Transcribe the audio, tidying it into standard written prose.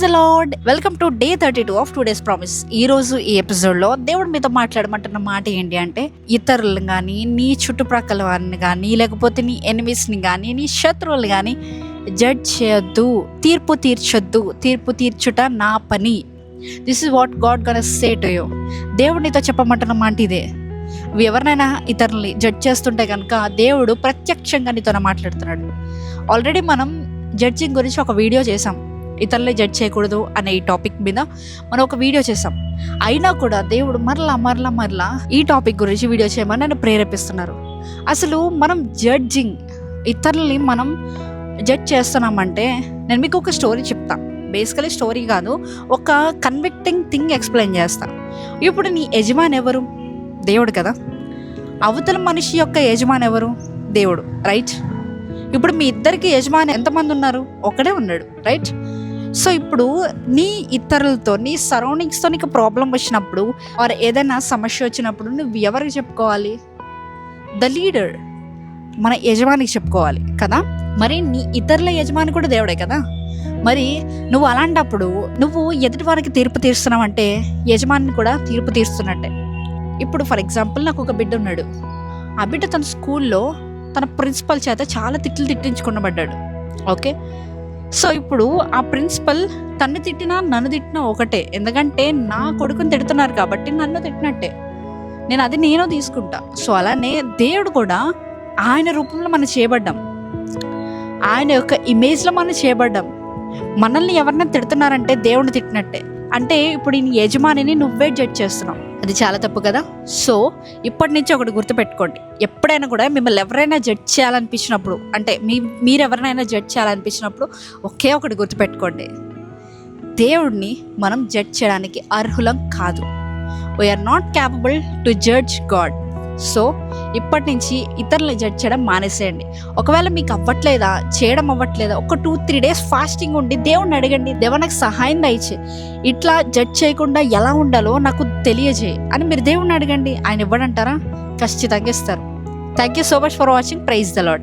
Praise the Lord. Welcome to day 32 of today's promise. ఈ రోజు ఈ ఎపిసోడ్లో దేవుడు మీతో మాట్లాడమంటున్న మాట ఏంటి అంటే, ఇతరులను కానీ, నీ చుట్టుప్రక్కల వారిని కానీ, లేకపోతే నీ ఎనిమిస్ని కానీ, నీ శత్రువులు కానీ జడ్జ్ చేయొద్దు, తీర్పు తీర్చొద్దు. తీర్పు తీర్చుట నా పని. This is what God gonna say to you. దేవుడు నీతో చెప్పమంటున్న మాట ఇదే. నువ్వు ఎవరినైనా ఇతరులని జడ్జ్ చేస్తుంటే కనుక దేవుడు ప్రత్యక్షంగా నీతో మాట్లాడుతున్నాడు. ఆల్రెడీ మనం జడ్జింగ్ గురించి ఒక వీడియో చేసాం. ఇతరులే జడ్జ్ చేయకూడదు అనే ఈ టాపిక్ మీద మనం ఒక వీడియో చేసాం. అయినా కూడా దేవుడు మరలా ఈ టాపిక్ గురించి వీడియో చేయమని నన్ను ప్రేరేపిస్తున్నారు. అసలు మనం ఇతరులని మనం జడ్జ్ చేస్తున్నామంటే, నేను మీకు ఒక స్టోరీ చెప్తా. బేసికలీ స్టోరీ కాదు, ఒక కన్విక్టింగ్ థింగ్ ఎక్స్ప్లెయిన్ చేస్తా. ఇప్పుడు నీ యజమాని ఎవరు? దేవుడు కదా. అవతల మనిషి యొక్క యజమాని ఎవరు? దేవుడు, రైట్? ఇప్పుడు మీ ఇద్దరికి యజమాని ఎంతమంది ఉన్నారు? ఒకడే ఉన్నాడు, రైట్? సో ఇప్పుడు నీ ఇతరులతో, నీ సరౌండింగ్స్తో నీకు ప్రాబ్లం వచ్చినప్పుడు, ఆర్ ఏదైనా సమస్య వచ్చినప్పుడు నువ్వు ఎవరికి చెప్పుకోవాలి? ద లీడర్, మన యజమానికి చెప్పుకోవాలి కదా. మరి నీ ఇతరుల యజమాని కూడా దేవుడే కదా. మరి నువ్వు అలాంటప్పుడు నువ్వు ఎదుటి వారికి తీర్పు తీస్తున్నావంటే యజమాని కూడా తీర్పు తీస్తున్నట్టే. ఇప్పుడు ఫర్ ఎగ్జాంపుల్, నాకు ఒక బిడ్డ ఉన్నాడు. ఆ బిడ్డ తన స్కూల్లో తన ప్రిన్సిపల్ చేత చాలా తిట్లు తిట్టించుకునబడ్డాడు. ఓకే, సో ఇప్పుడు ఆ ప్రిన్సిపల్ తన్ను తిట్టినా నన్ను తిట్టినా ఒకటే. ఎందుకంటే నా కొడుకుని తిడుతున్నారు కాబట్టి నన్ను తిట్టినట్టే. నేను తీసుకుంటా. సో అలానే దేవుడు కూడా ఆయన రూపంలో మనం చేయబడ్డాం, ఆయన యొక్క ఇమేజ్లో మనం చేయబడ్డాం. మనల్ని ఎవరైనా తిడుతున్నారంటే దేవుడిని తిట్టినట్టే. అంటే ఇప్పుడు ఈ యజమానిని నువ్వే జడ్జ్ చేస్తున్నావు. అది చాలా తప్పు కదా. సో ఇప్పటి నుంచి ఒకటి గుర్తుపెట్టుకోండి. ఎప్పుడైనా కూడా మిమ్మల్ని ఎవరైనా జడ్జ్ చేయాలనిపించినప్పుడు, అంటే మీరు ఎవరినైనా జడ్జ్ చేయాలనిపించినప్పుడు ఒకే ఒకటి గుర్తుపెట్టుకోండి, దేవుడిని మనం జడ్జ్ చేయడానికి అర్హులం కాదు. We are not capable to judge God. So ఇప్పటి నుంచి ఇతరులను జడ్జ్ చేయడం మానేసేయండి. ఒకవేళ మీకు చేయడం అవ్వట్లేదా, ఒక 2-3 డేస్ ఫాస్టింగ్ ఉండి దేవుడిని అడగండి, దేవుడు నాకు సహాయం దయచే, ఇట్లా జడ్జ్ చేయకుండా ఎలా ఉండాలో నాకు తెలియజేయి అని మీరు దేవుడిని అడగండి. ఆయన ఇవ్వడంటారా? ఖచ్చితంగా ఇస్తారు. Thank you so much for watching. Praise the lord.